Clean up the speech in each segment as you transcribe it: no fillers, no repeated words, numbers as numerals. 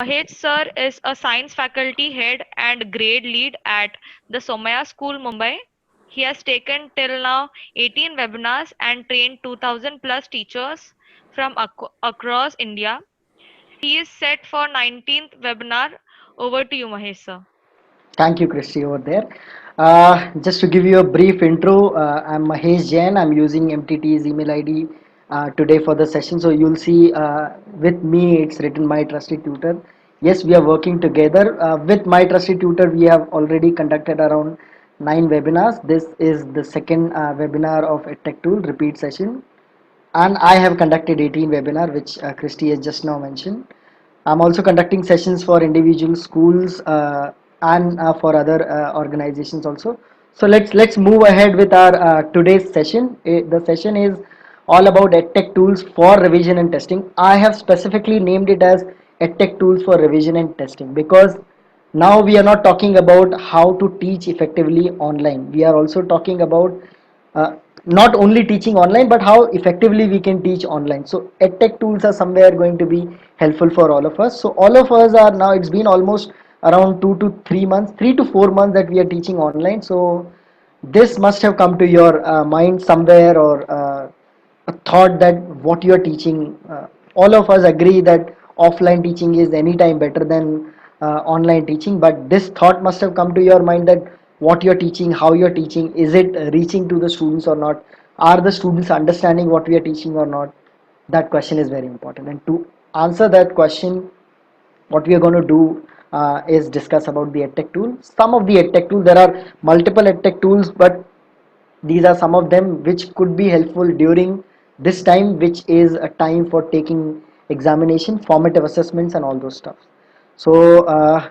Mahesh sir is a science faculty head and grade lead at the Somaya School, Mumbai. He has taken till now 18 webinars and trained 2000 plus teachers from across India. He is set for 19th webinar. Over to you, Mahesh sir. Thank you, Christy, over there. Just to give you a brief intro, I'm Mahesh Jain. I'm using MTT's email ID today for the session. So you'll see with me, it's written My Trusted Tutor. Yes, we are working together. With My Trusted Tutor, we have already conducted around 9 webinars. This is the second webinar of EdTech Tool repeat session. And I have conducted 18 webinar, which Christy has just now mentioned. I'm also conducting sessions for individual schools and for other organizations also. So let's move ahead with our today's session. The session is all about EdTech tools for revision and testing. I have specifically named it as EdTech tools for revision and testing because now we are not talking about how to teach effectively online. We are also talking about uh, not only teaching online but how effectively we can teach online. So edtech tools are somewhere going to be helpful for all of us. So all of us are now, it's been almost around 2 to 3 months, 3 to 4 months that we are teaching online. So this must have come to your mind somewhere, or a thought that what you are teaching, all of us agree that offline teaching is anytime better than online teaching, but this thought must have come to your mind that what you're teaching, how you're teaching, is it reaching to the students or not, are the students understanding what we are teaching or not. That question is very important, and to answer that question, what we are going to do is discuss about the edtech tool. Some of the edtech tools, there are multiple edtech tools, but these are some of them which could be helpful during this time, which is a time for taking examination, formative assessments, and all those stuff. So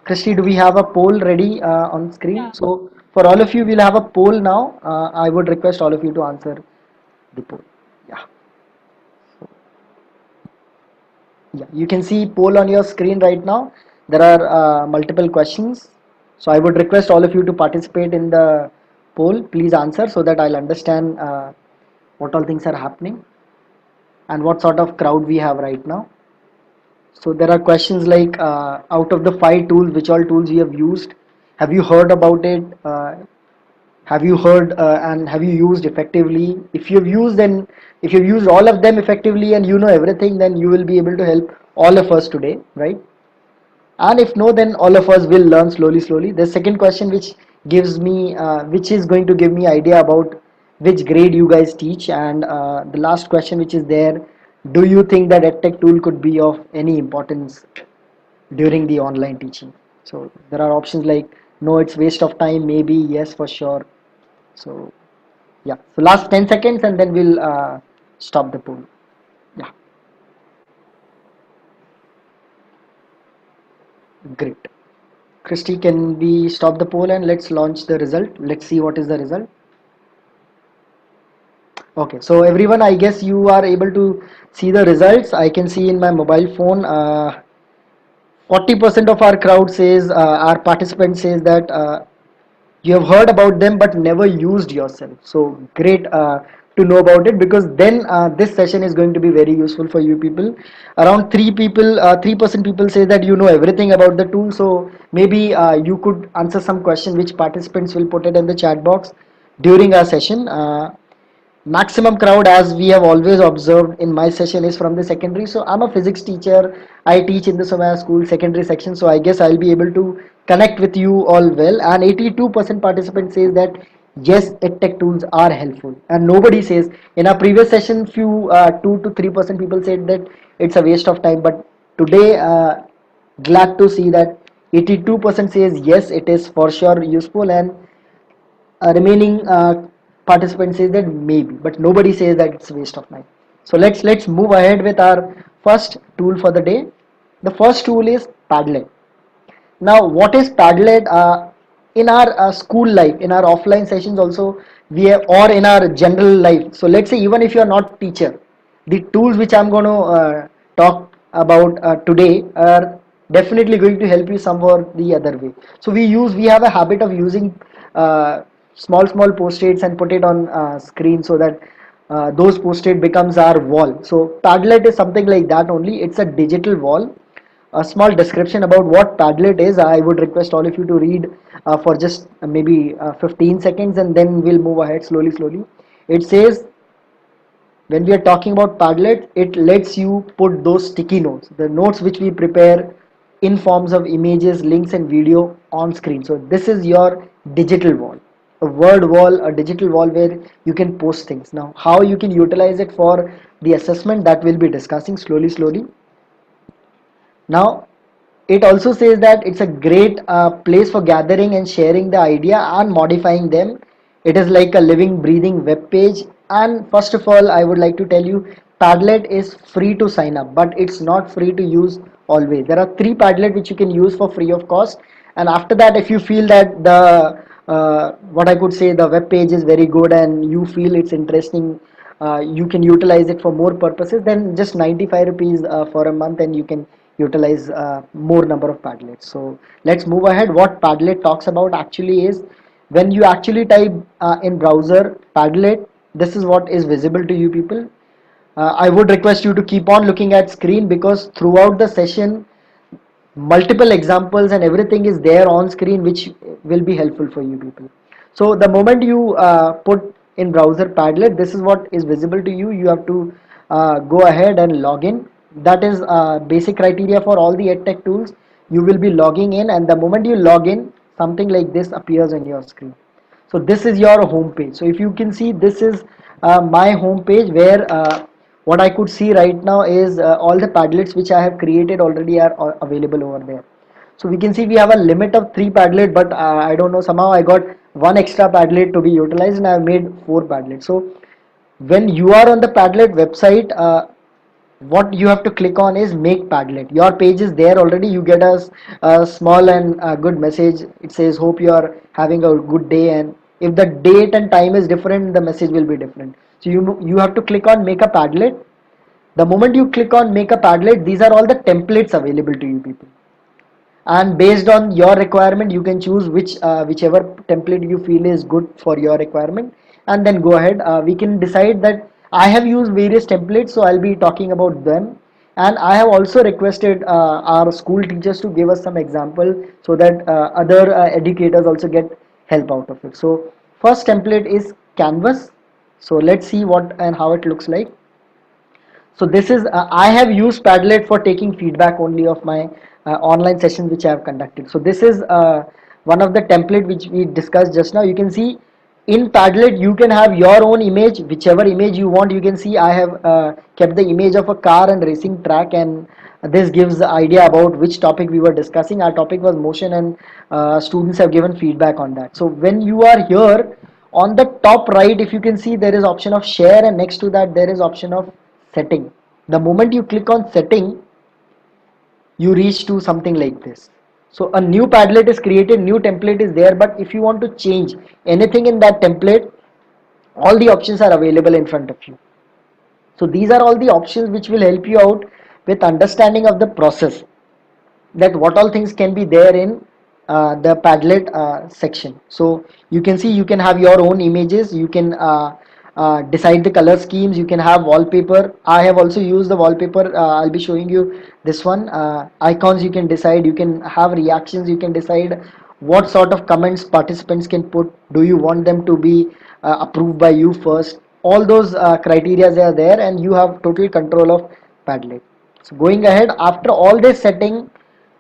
Christy, do we have a poll ready on screen? Yeah. So for all of you, we'll have a poll now. I would request all of you to answer the poll. Yeah. Yeah, you can see poll on your screen right now. There are multiple questions. So I would request all of you to participate in the poll. Please answer so that I'll understand what all things are happening and what sort of crowd we have right now. So there are questions like out of the 5 tools, which all tools you have used? Have you heard about it? Have you heard and have you used effectively? If you've used, then if you've used all of them effectively and you know everything, then you will be able to help all of us today, right? And if no, then all of us will learn slowly. The second question, which gives me which is going to give me idea about which grade you guys teach, and the last question which is there, do you think that edtech tool could be of any importance during the online teaching? So there are options like no, it's waste of time, maybe, yes, for sure. So yeah, so last 10 seconds and then we'll stop the poll. Yeah, great. Christy, can we stop the poll and let's launch the result? Let's see what is the result. Okay, so everyone, I guess you are able to see the results. I can see in my mobile phone, 40% of our crowd says, our participant says that you have heard about them but never used yourself. So great to know about it, because then this session is going to be very useful for you people. Around 3% people say that you know everything about the tool. So maybe you could answer some question which participants will put it in the chat box during our session. Maximum crowd, as we have always observed in my session, is from the secondary. So I'm a physics teacher, I teach in the Somaya school secondary section, so I guess I'll be able to connect with you all well. And 82% participant says that yes, edtech tools are helpful, and nobody says, in our previous session few 2 to 3% people said that it's a waste of time, but today glad to see that 82% says yes, it is for sure useful, and remaining participant says that maybe, but nobody says that it's a waste of time. So let's move ahead with our first tool for the day. The first tool is padlet. Now what is padlet? In our school life, in our offline sessions also, we have, or in our general life, so let's say even if you are not teacher, the tools which I'm going to talk about today are definitely going to help you some or the other way. So we have a habit of using small post-its and put it on screen, so that those post-it becomes our wall. So padlet is something like that only. It's a digital wall. a small description about what Padlet is. I would request all of you to read for just maybe 15 seconds, and then we'll move ahead slowly. It says, when we are talking about Padlet, it lets you put those sticky notes, the notes which we prepare in forms of images, links, and video on screen. So this is your digital wall, a word wall, a digital wall where you can post things. Now, how you can utilize it for the assessment, that we'll be discussing slowly. Now, it also says that it's a great place for gathering and sharing the idea and modifying them. It is like a living, breathing web page. And first of all, I would like to tell you, Padlet is free to sign up, but it's not free to use always. There are three Padlet which you can use for free of cost. And after that, if you feel that the what I could say, the web page is very good and you feel it's interesting, you can utilize it for more purposes, then just 95 rupees for a month, and you can utilize more number of Padlets. So let's move ahead. What Padlet talks about actually is, when you actually type in browser Padlet, this is what is visible to you people. I would request you to keep on looking at screen, because throughout the session multiple examples and everything is there on screen which will be helpful for you people. So the moment you put in browser Padlet, this is what is visible to you. You have to go ahead and log in. That is basic criteria for all the EdTech tools. You will be logging in, and the moment you log in, something like this appears on your screen. So this is your home page. So if you can see, this is my home page, where what I could see right now is all the Padlets which I have created already are available over there. So we can see we have a limit of 3 Padlet, but I don't know, somehow I got one extra Padlet to be utilized, and I have made 4 Padlets. So when you are on the Padlet website, what you have to click on is make Padlet. Your page is there already. You get a small and good message. It says hope you are having a good day, and if the date and time is different, the message will be different. So you have to click on make a Padlet. The moment you click on make a Padlet, these are all the templates available to you people, and based on your requirement you can choose whichever template you feel is good for your requirement, and then go ahead. We can decide that I have used various templates, so I'll be talking about them, and I have also requested our school teachers to give us some example, so that other educators also get help out of it. So first template is canvas. So let's see what and how it looks like. So this is I have used Padlet for taking feedback only of my online sessions which I have conducted. So this is one of the template which we discussed just now. You can see in Padlet you can have your own image, whichever image you want. You can see I have kept the image of a car and racing track, and this gives the idea about which topic we were discussing. Our topic was motion, and students have given feedback on that. So when you are here on the top right, if you can see, there is option of share, and next to that there is option of setting. The moment you click on setting, you reach to something like this. So a new Padlet is created, new template is there, but if you want to change anything in that template, all the options are available in front of you. So these are all the options which will help you out with understanding of the process, that what all things can be there in the Padlet section. So you can see you can have your own images, you can decide the color schemes, you can have wallpaper. I have also used the wallpaper. I'll be showing you this one. Icons you can decide, you can have reactions, you can decide what sort of comments participants can put. Do you want them to be approved by you first? All those criteria are there, and you have total control of Padlet. So going ahead, after all this setting,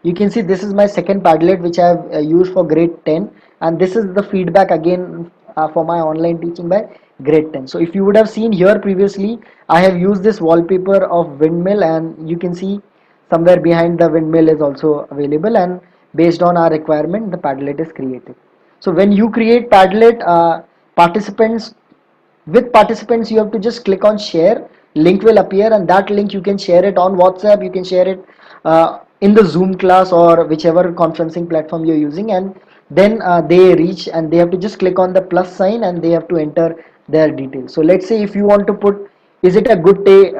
you can see this is my second Padlet which I have used for grade 10, and this is the feedback again for my online teaching by grade 10. So if you would have seen here previously, I have used this wallpaper of windmill, and you can see somewhere behind the windmill is also available, and based on our requirement the Padlet is created. So when you create Padlet, participants with participants you have to just click on share. Link will appear, and that link you can share it on WhatsApp, you can share it in the Zoom class or whichever conferencing platform you're using, and then they reach and they have to just click on the plus sign and they have to enter their details. So let's say if you want to put, is it a good day,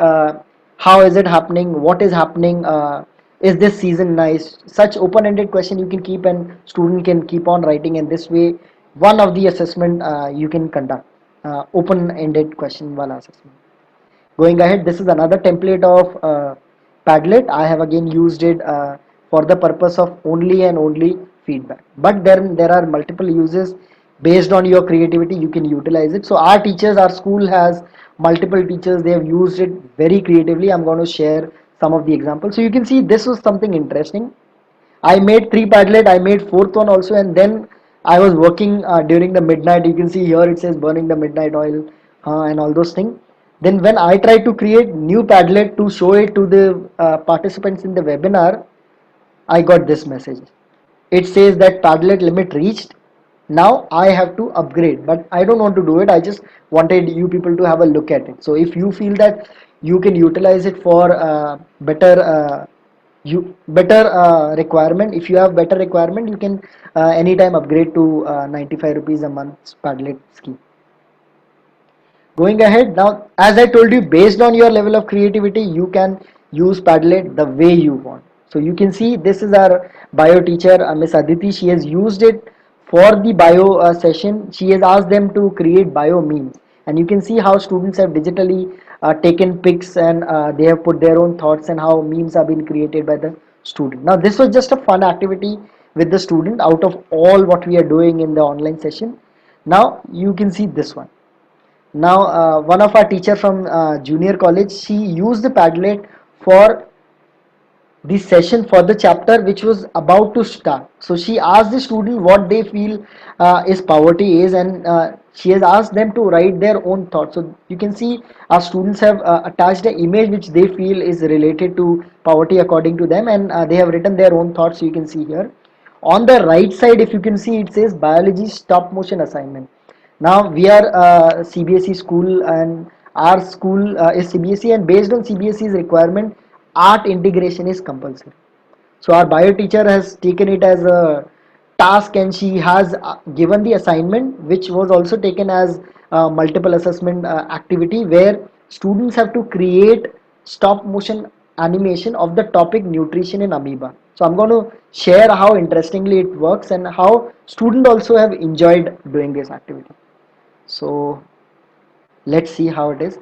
how is it happening, what is happening, is this season nice, such open-ended question you can keep, and student can keep on writing, and this way one of the assessment you can conduct open-ended question wala assessment. Going ahead, this is another template of Padlet, I have again used it for the purpose of only and only feedback. But then there are multiple uses based on your creativity. You can utilize it. So our teachers, our school has multiple teachers. They have used it very creatively. I'm going to share some of the examples. So you can see this was something interesting. I made three Padlet. I made fourth one also, and then I was working during the midnight. You can see here it says burning the midnight oil and all those things. Then when I tried to create new Padlet to show it to the participants in the webinar, I got this message. It says that Padlet limit reached. Now I have to upgrade, but I don't want to do it. I just wanted you people to have a look at it. So if you feel that you can utilize it for better requirement, if you have better requirement, you can anytime upgrade to 95 rupees a month Padlet scheme. Going ahead now, as I told you, based on your level of creativity, you can use Padlet the way you want. So you can see this is our bio teacher, Miss Aditi. She has used it for the bio session. She has asked them to create bio memes, and you can see how students have digitally taken pics and they have put their own thoughts and how memes have been created by the student. Now this was just a fun activity with the student out of all what we are doing in the online session. Now you can see this one. Now, one of our teacher from junior college, she used the Padlet for the session for the chapter which was about to start. So she asked the student what they feel is poverty is, and she has asked them to write their own thoughts. So you can see our students have attached an image which they feel is related to poverty according to them, and they have written their own thoughts. So you can see here. On the right side, if you can see, it says biology stop motion assignment. Now we are CBSE school, and our school is CBSE, and based on CBSE's requirement, art integration is compulsory. So our bio teacher has taken it as a task, and she has given the assignment which was also taken as multiple assessment activity, where students have to create stop motion animation of the topic nutrition in amoeba. So I'm going to share how interestingly it works and how students also have enjoyed doing this activity. So let's see how it is.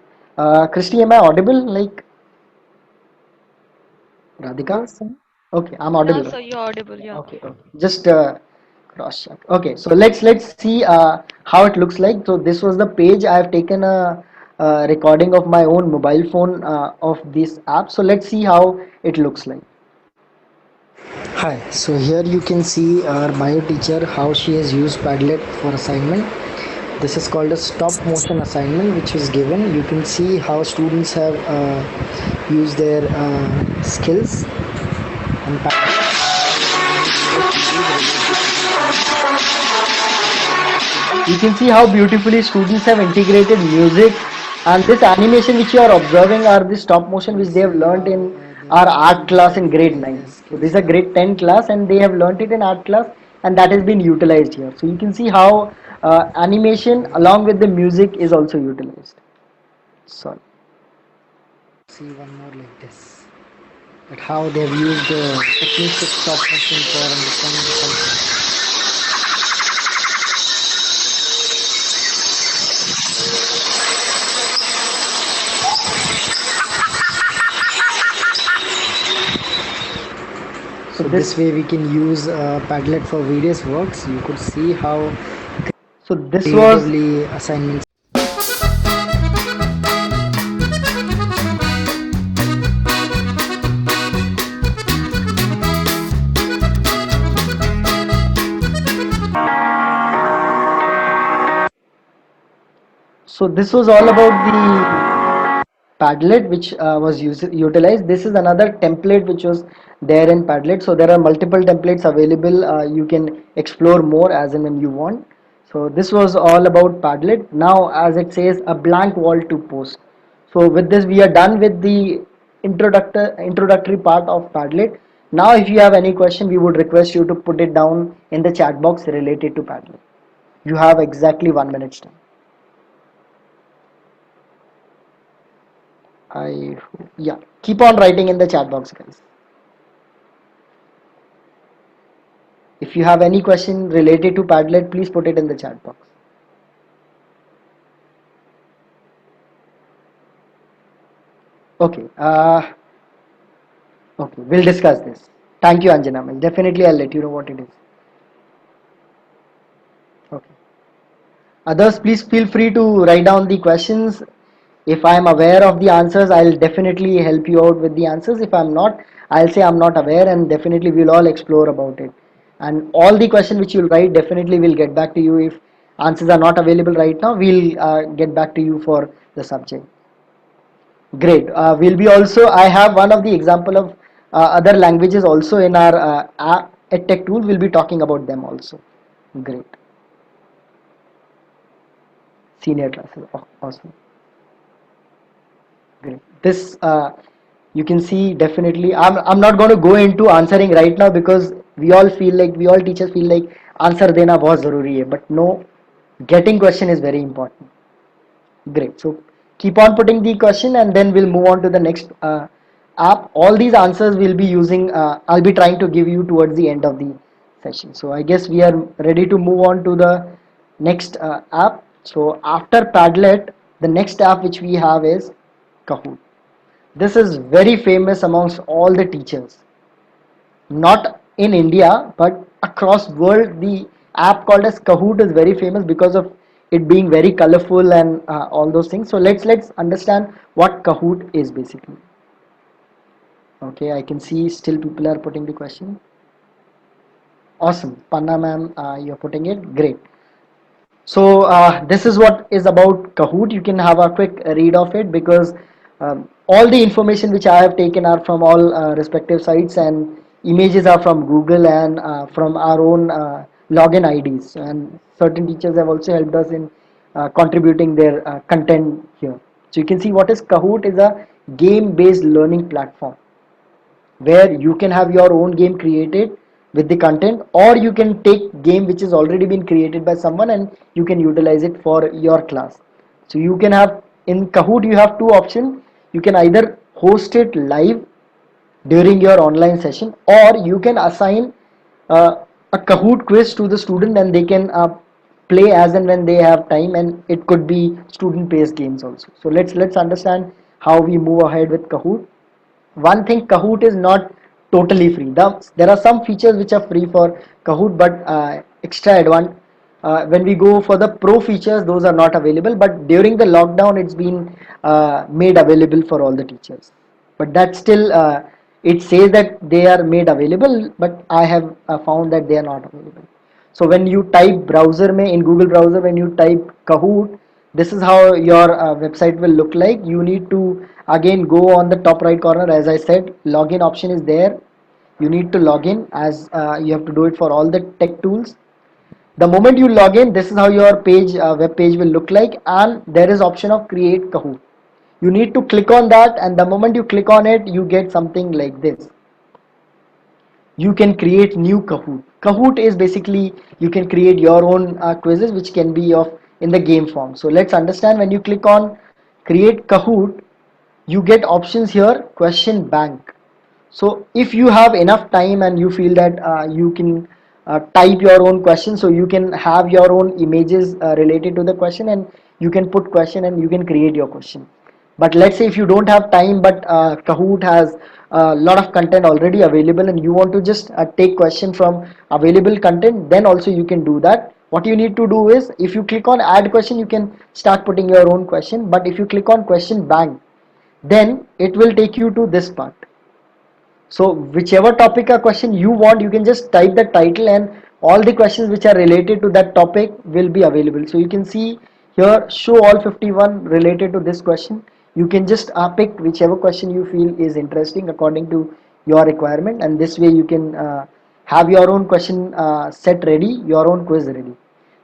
Christy, am I audible like Radhika? Yes, sir. Okay, I'm Yeah, audible, so right? you're audible. Yeah. Okay, okay. Just cross check. Okay, so let's see how it looks like. So this was the page. I have taken a recording of my own mobile phone of this app. So let's see how it looks like. Hi, so here you can see our bio teacher how she has used Padlet for assignment. This is called a stop motion assignment which is given. You can see how students have used their skills and you can see how beautifully students have integrated music, and this animation which you are observing are the stop motion which they have learned in our art class in grade 9. So this is a grade 10 class and they have learned it in art class, and that has been utilized here. So you can see how animation along with the music is also utilized. Sorry. See one more like this. That how they have used the techniques of stop motion for understanding the concept. So this way we can use Padlet for various works. You could see how so this was creatively assignments. So this was all about the Padlet which was utilized. This is another template which was there in Padlet. So there are multiple templates available. You can explore more as and when you want. So this was all about Padlet. Now, as it says, a blank wall to post. So with this, we are done with the introductory part of Padlet. Now, if you have any question, we would request you to put it down in the chat box related to Padlet. You have exactly 1 minute time. I yeah. Keep on writing in the chat box, guys. If you have any question related to Padlet, please put it in the chat box. Okay. Okay, we'll discuss this. Thank you, Anjana. Definitely, I'll let you know what it is. Okay. Others, please feel free to write down the questions. If I am aware of the answers, I'll definitely help you out with the answers. If I'm not, I'll say I'm not aware, and definitely we'll all explore about it. And all the questions which you'll write, definitely we'll get back to you. If answers are not available right now, we'll get back to you for the subject. Great. We'll be also, I have one of the example of other languages also in our EdTech tool. We'll be talking about them also. Great. Senior classes. Awesome. Great. This you can see definitely. I'm not going to go into answering right now because we all teachers feel like answer देना बहुत ज़रूरी है. But no, getting question is very important. Great. So keep on putting the question and then we'll move on to the next app. All these answers we'll be using, I'll be trying to give you towards the end of the session. So I guess we are ready to move on to the next app. So after Padlet, the next app which we have is Kahoot. This is very famous amongst all the teachers, not in India but across world. The app called as Kahoot is very famous because of it being very colorful and all those things. So let's understand what Kahoot is basically. Okay, I can see still people are putting the question. Awesome, Panna ma'am, you're putting it great. So this is what is about Kahoot. You can have a quick read of it because all the information which I have taken are from all respective sites, and images are from Google and from our own login IDs. And certain teachers have also helped us in contributing their content here. So you can see what is Kahoot is a game-based learning platform where you can have your own game created with the content, or you can take game which is already been created by someone and you can utilize it for your class. So you can have in Kahoot you have two options. You can either host it live during your online session, or you can assign uh, a Kahoot quiz to the student and they can play as and when they have time, and it could be student based games also. So let's understand how we move ahead with Kahoot. One thing, Kahoot is not totally free. There are some features which are free for Kahoot, but extra advanced. When we go for the pro features, those are not available. But during the lockdown, it's been made available for all the teachers. But that still, it says that they are made available, but I have found that they are not available. So when you type browser में in Google browser, when you type Kahoot, this is how your website will look like. You need to again go on the top right corner. As I said, login option is there. You need to log in, as you have to do it for all the tech tools. The moment you log in, this is how your page web page will look like, and there is option of create Kahoot. You need to click on that, and the moment you click on it, you get something like this. You can create new Kahoot. Kahoot is basically you can create your own quizzes which can be of in the game form. So let's understand. When you click on create Kahoot, you get options here, question bank. So if you have enough time and you feel that you can type your own question, so you can have your own images related to the question, and you can put question and you can create your question. But let's say if you don't have time, but Kahoot has a lot of content already available and you want to just take question from available content, then also you can do that. What you need to do is, if you click on add question, you can start putting your own question. But if you click on question bank, then it will take you to this part. So whichever topic or question you want, you can just type the title and all the questions which are related to that topic will be available. So you can see here, show all 51 related to this question. You can just pick whichever question you feel is interesting according to your requirement, and this way you can have your own question set ready, your own quiz ready.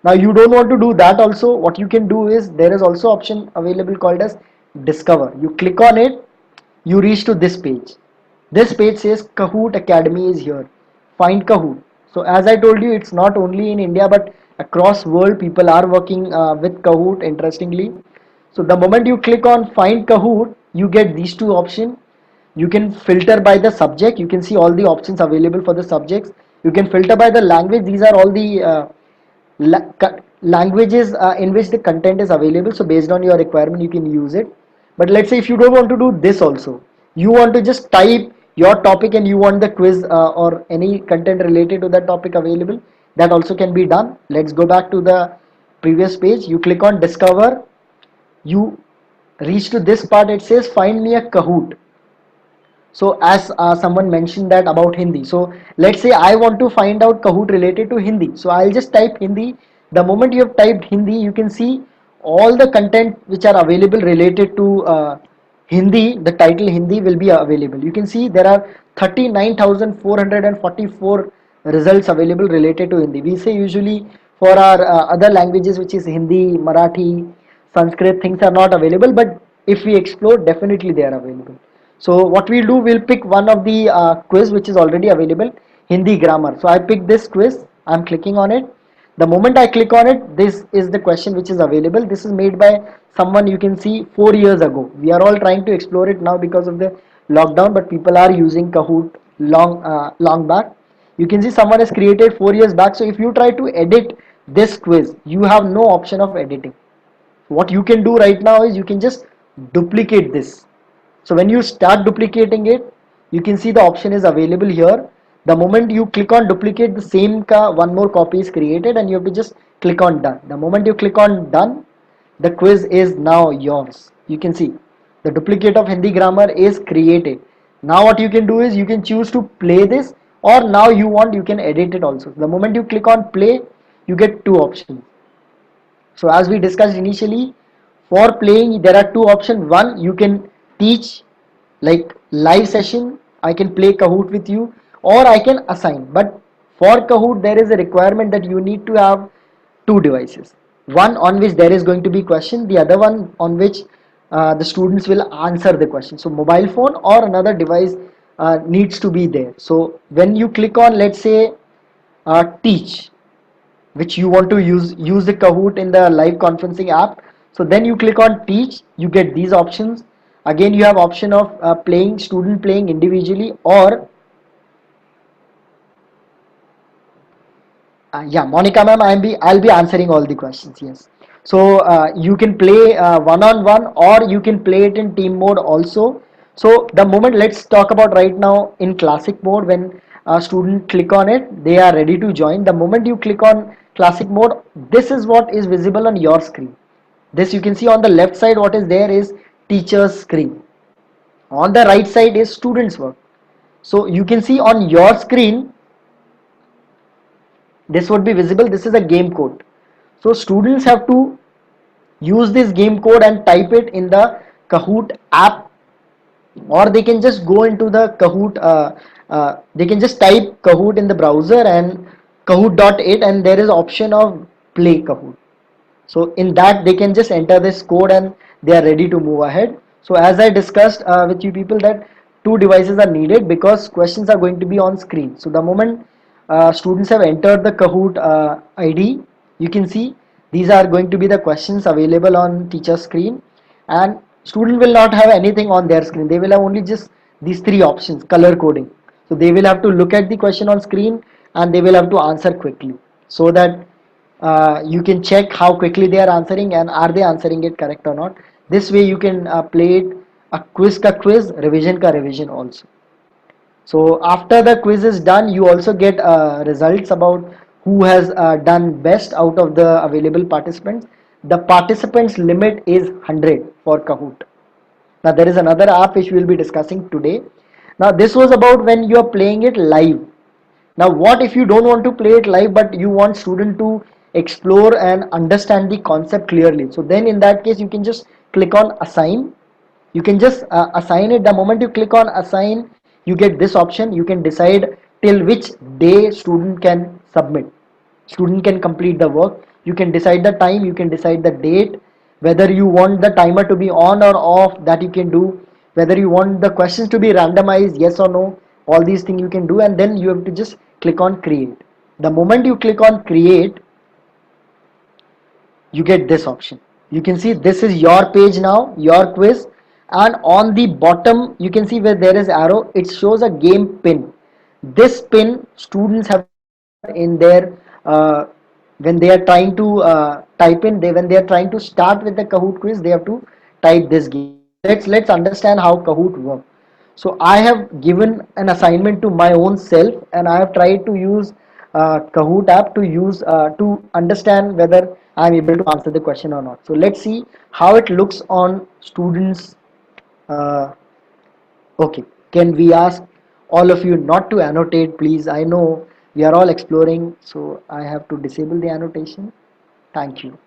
Now you don't want to do that also. What you can do is, there is also option available called as discover. You click on it, you reach to this page. This page says Kahoot Academy is here. Find Kahoot. So as I told you, it's not only in India but across world people are working with Kahoot, interestingly. So the moment you click on find Kahoot, you get these two options. You can filter by the subject. You can see all the options available for the subjects. You can filter by the language. These are all the languages in which the content is available. So based on your requirement, you can use it. But let's say if you don't want to do this also, you want to just type your topic and you want the quiz or any content related to that topic available, that also can be done. Let's go back to the previous page. You click on discover, you reach to this part. It says find me a Kahoot. So as someone mentioned that about Hindi, so let's say I want to find out Kahoot related to Hindi, so I'll just type Hindi. The moment you have typed Hindi, you can see all the content which are available related to Hindi. The title Hindi will be available. You can see there are 39,444 results available related to Hindi. We say usually for our other languages, which is Hindi, Marathi, Sanskrit, things are not available, but if we explore, definitely they are available. So what we'll do, we'll pick one of the quiz which is already available, Hindi grammar. So I pick this quiz, I'm clicking on it. The moment I click on it, this is the question which is available. This is made by someone, you can see 4 years ago. We are all trying to explore it now because of the lockdown, but people are using Kahoot long back. You can see someone has created 4 years back. So if you try to edit this quiz, you have no option of editing. What you can do right now is you can just duplicate this. So when you start duplicating it, you can see the option is available here. The moment you click on duplicate, the same one more copy is created and you have to just click on done. The moment you click on done, the quiz is now yours. You can see the duplicate of Hindi grammar is created. Now what you can do is you can choose to play this, or now you want, you can edit it also. The moment you click on play, you get two options. So as we discussed initially, for playing there are two options. One, you can teach like live session. I can play Kahoot with you, or I can assign. But for Kahoot there is a requirement that you need to have two devices. One on which there is going to be question, the other one on which the students will answer the question. So mobile phone or another device needs to be there. So when you click on, let's say, teach, which you want to use the Kahoot in the live conferencing app, so then you click on teach, you get these options. Again you have option of playing, student playing individually, or yeah, Monica ma'am, I'll be answering all the questions. Yes. So you can play one on one, or you can play it in team mode also. So the moment, let's talk about right now in classic mode. When a student click on it, they are ready to join. The moment you click on classic mode, this is what is visible on your screen. This you can see on the left side, what is there is teacher's screen. On the right side is students work. So you can see on your screen, this would be visible. This is a game code. So students have to use this game code and type it in the Kahoot app, or they can just go into the Kahoot, they can just type Kahoot in the browser and Kahoot.it, and there is option of play Kahoot. So in that they can just enter this code and they are ready to move ahead. So as I discussed with you people, that two devices are needed because questions are going to be on screen. So the moment students have entered the Kahoot ID, you can see these are going to be the questions available on teacher screen, and student will not have anything on their screen. They will have only just these three options, color coding. So they will have to look at the question on screen and they will have to answer quickly, so that you can check how quickly they are answering and are they answering it correct or not. This way you can play it a quiz ka quiz, revision ka revision also. So after the quiz is done, you also get results about who has done best out of the available participants. The participants limit is 100 for Kahoot. Now there is another app which we will be discussing today. Now this was about when you are playing it live. Now what if you don't want to play it live, but you want student to explore and understand the concept clearly? So then in that case you can just click on assign. You can just assign it. The moment you click on assign, you get this option. You can decide till which day student can submit, student can complete the work. You can decide the time, you can decide the date, whether you want the timer to be on or off, that you can do, whether you want the questions to be randomized, yes or no. All these things you can do, and then you have to just click on create. The moment you click on create, you get this option. You can see this is your page now, your quiz, and on the bottom you can see where there is arrow, it shows a game pin. This pin students have to enter in their when they are trying to type in, when they are trying to start with the Kahoot quiz, they have to type this game. So let's understand how Kahoot works. So I have given an assignment to my own self, and I have tried to use Kahoot app to use to understand whether I'm able to answer the question or not. So let's see how it looks on students. Uh, okay, can we ask all of you not to annotate, please? I know we are all exploring, so I have to disable the annotation. Thank you.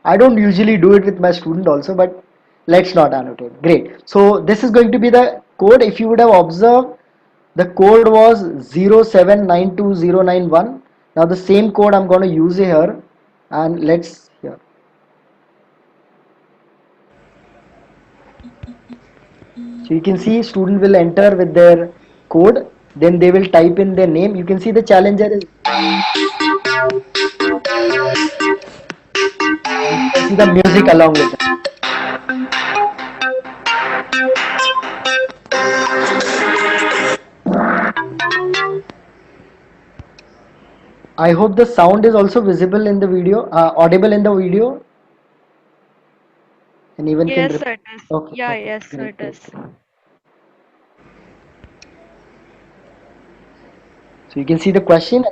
I don't usually do it with my student also, but let's not annotate. Great. So this is going to be the code. If you would have observed, the code was 0792091. Now the same code I'm going to use here, and let's here. So you can see student will enter with their code, then they will type in their name. You can see the challenger is, you can see the music along with it. I hope the sound is also visible in the video, audible in the video. Anyone can Yes, repeat. it is. Okay, Yeah, okay, yes, great, it great. is. So you can see the question.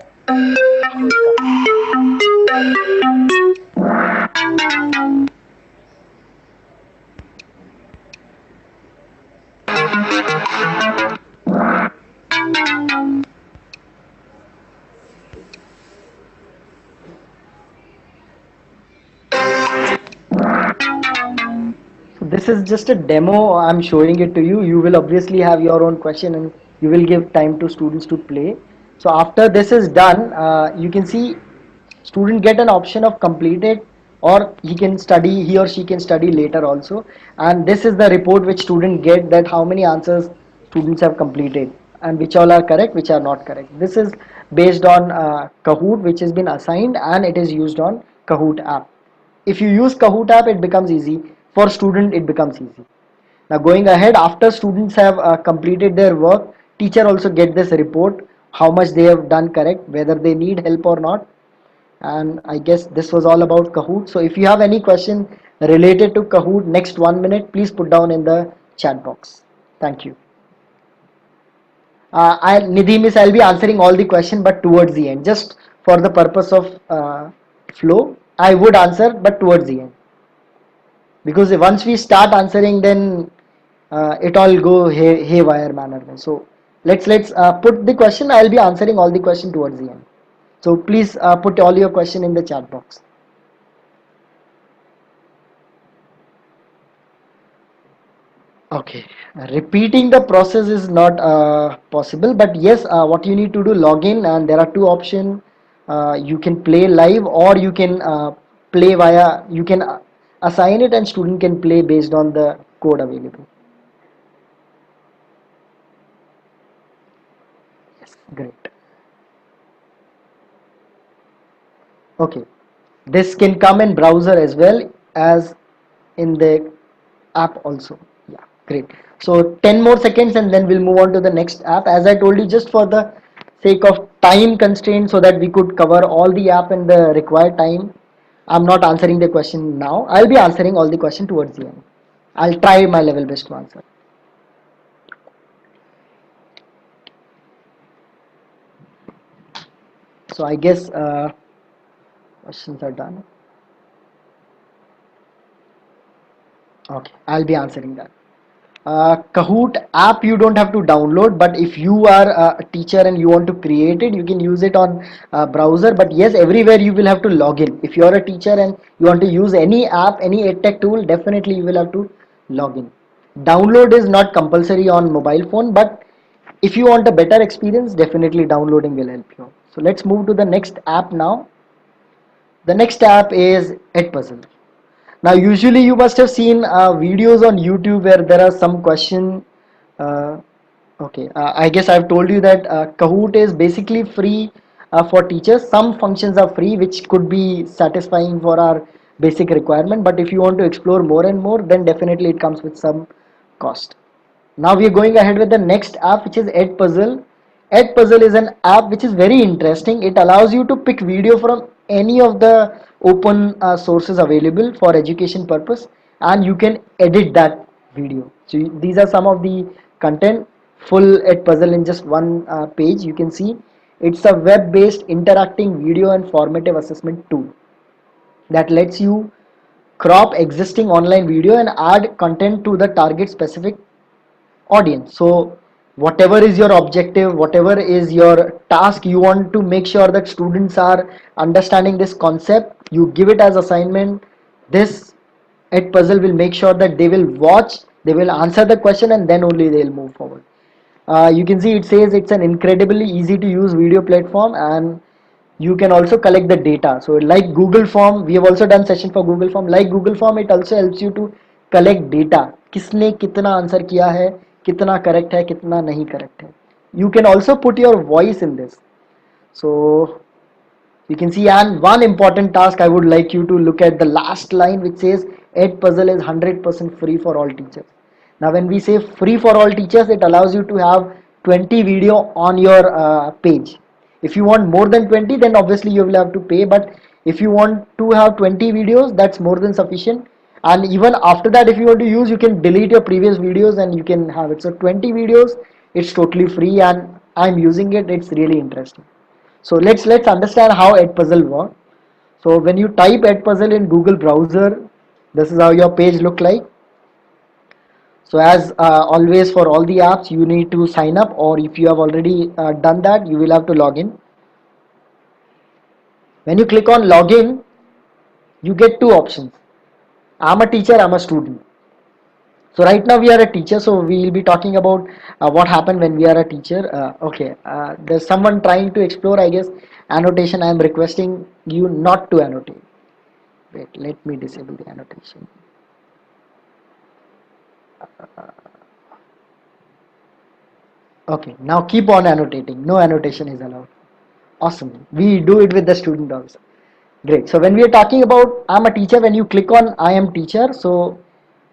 So this is just a demo. I'm showing it to you. You will obviously have your own question, and you will give time to students to play. So after this is done, you can see student get an option of completed, or he or she can study later also. And this is the report which student get, that how many answers students have completed and which all are correct, which are not correct. This is based on Kahoot, which has been assigned, and it is used on Kahoot app. If you use Kahoot app, it becomes easy. For student, it becomes easy. Now going ahead, after students have completed their work, teacher also get this report, how much they have done correct, whether they need help or not. And I guess this was all about Kahoot. So if you have any question related to Kahoot, next 1 minute, please put down in the chat box. Thank you. Nidhi miss, I'll be answering all the question, but towards the end, just for the purpose of flow. I would answer, but towards the end, because once we start answering, then it all go haywire manner. So let's put the question. I'll be answering all the question towards the end. So please put all your question in the chat box. Okay, repeating the process is not possible, but yes, what you need to do, log in, and there are two options. You can play live, or you can play via, you can assign it, and student can play based on the code available. Yes, great. Okay, this can come in browser as well as in the app also. Yeah, great. So 10 more seconds, and then we'll move on to the next app. As I told you, just for the sake of time constraint, so that we could cover all the app in the required time, I'm not answering the question now. I'll be answering all the question towards the end. I'll try my level best to answer. So I guess questions are done. Okay, I'll be answering that. Kahoot app you don't have to download, but if you are a teacher and you want to create it, you can use it on browser. But yes, everywhere you will have to log in. If you are a teacher and you want to use any app, any edtech tool, definitely you will have to log in. Download is not compulsory on mobile phone, but if you want a better experience, definitely downloading will help you. So let's move to the next app now. The next app is edpuzzle. Now, usually you must have seen videos on YouTube where there are some question. Uh, okay, I guess I've told you that Kahoot is basically free for teachers. Some functions are free, which could be satisfying for our basic requirement. But if you want to explore more and more, then definitely it comes with some cost. Now we are going ahead with the next app, which is edpuzzle. Edpuzzle is an app which is very interesting. It allows you to pick video from any of the open sources available for education purpose, and you can edit that video. So these are some of the content, full edpuzzle in just one page. You can see it's a web-based interacting video and formative assessment tool that lets you crop existing online video and add content to the target specific audience. So whatever is your objective, whatever is your task, you want to make sure that students are understanding this concept, you give it as assignment. This ed puzzle will make sure that they will watch, they will answer the question, and then only they'll move forward. You can see it says it's an incredibly easy to use video platform, and you can also collect the data. So like Google form, we have also done session for Google form. Like Google form, it also helps you to collect data. किसने कितना answer किया है, कितना correct है, कितना नहीं correct है. You can also put your voice in this. So you can see, and one important task I would like you to look at the last line which says ed puzzle is 100% free for all teachers. Now when we say free for all teachers, it allows you to have 20 video on your page. If you want more than 20, then obviously you will have to pay, but if you want to have 20 videos, that's more than sufficient. And even after that, if you want to use, you can delete your previous videos and you can have it. So 20 videos, it's totally free, and I'm using it. It's really interesting. So let's understand how edpuzzle works. So when you type edpuzzle in Google browser, this is how your page look like. So as always for all the apps, you need to sign up, or if you have already done that, you will have to log in. When you click on login, you get two options. I'm a teacher, I'm a student. So right now we are a teacher, so we will be talking about what happened when we are a teacher. Okay, there's someone trying to explore, I guess, annotation. I am requesting you not to annotate. Wait, let me disable the annotation. Okay, now keep on annotating. No annotation is allowed. Awesome. We do it with the student also. Great. So when we are talking about I'm a teacher, when you click on I am teacher, so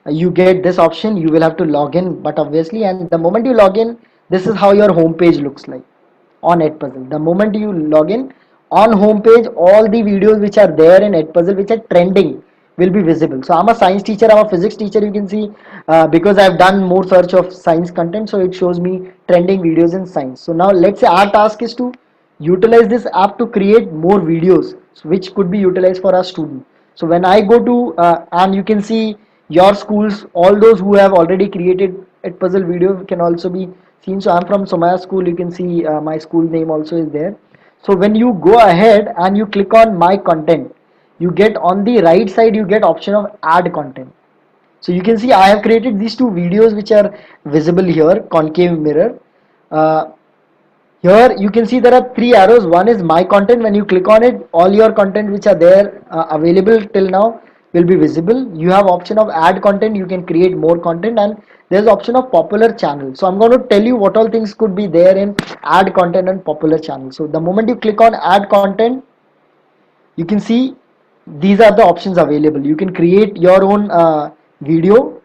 you get this option. You will have to log in, but obviously, and the moment you log in, this is how your home page looks like on edpuzzle. The moment you log in, on home page, all the videos which are there in edpuzzle which are trending will be visible. So I'm a science teacher, I'm a physics teacher. You can see because I've done more search of science content, so it shows me trending videos in science. So now let's say our task is to utilize this app to create more videos which could be utilized for our student. So when I go to and you can see your schools, all those who have already created edpuzzle video can also be seen. So I'm from Somaya school. You can see my school name also is there. So when you go ahead and you click on my content, you get on the right side, you get option of add content. So you can see I have created these two videos which are visible here, concave mirror. uh, Here you can see there are three arrows. One is my content. When you click on it, all your content which are there available till now will be visible. You have option of add content. You can create more content, and there's option of popular channel. So I'm going to tell you what all things could be there in add content and popular channel. So the moment you click on add content, you can see these are the options available. You can create your own video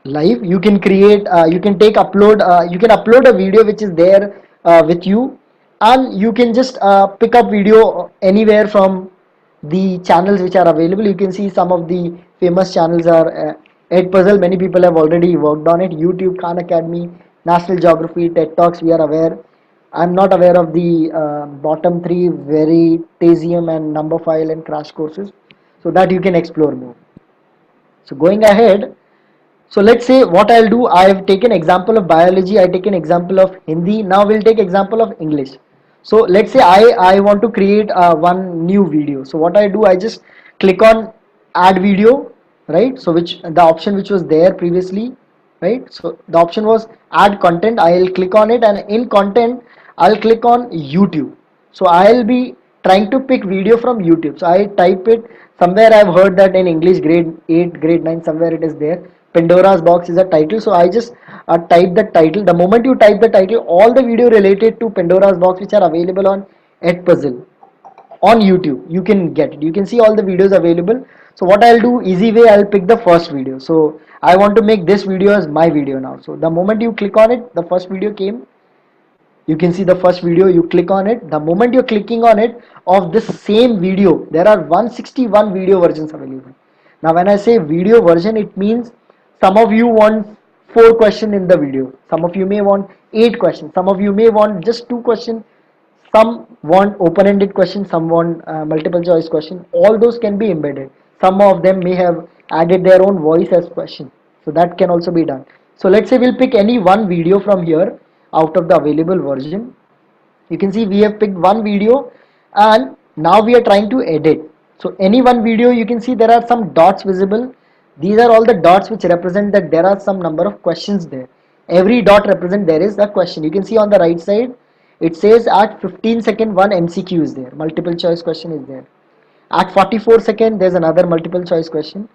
live. You can create you can take upload you can upload a video which is there with you, and you can just pick up video anywhere from the channels which are available. You can see some of the famous channels are edpuzzle. Many people have already worked on it. YouTube, Khan Academy, National Geography, TED Talks, we are aware. I'm not aware of the bottom three, Veritasium and Number File and Crash Courses, so that you can explore more. So going ahead, so let's say what I'll do, I have taken example of biology, I taken example of Hindi, now we'll take example of English. So let's say I want to create one new video. So what I do, I just click on add video, right? So which the option which was there previously, right? So the option was add content. I'll click on it, and in content I'll click on YouTube. So I'll be trying to pick video from YouTube. So I type it somewhere. I've heard that in English grade 8, grade 9, somewhere it is there. Pandora's box is a title. So I just type the title. The moment you type the title, all the video related to Pandora's box which are available on edpuzzle on YouTube, you can get it. You can see all the videos available. So what I'll do, easy way, I'll pick the first video. So I want to make this video as my video now. So the moment you click on it, the first video came. You can see the first video. You click on it. The moment you're clicking on it, of this same video, there are 161 video versions available. Now when I say video version, it means some of you want 4 questions in the video. Some of you may want 8 questions. Some of you may want just 2 questions. Some want open-ended questions. Some want multiple choice question. All those can be embedded. Some of them may have added their own voice as question. So that can also be done. So let's say we'll pick any one video from here out of the available version. You can see we have picked one video, and now we are trying to edit. So any one video, you can see there are some dots visible. These are all the dots which represent that there are some number of questions there. Every dot represent there is a question. You can see on the right side it says at 15-second one MCQ is there, multiple choice question is there. At 44 second there's another multiple choice question.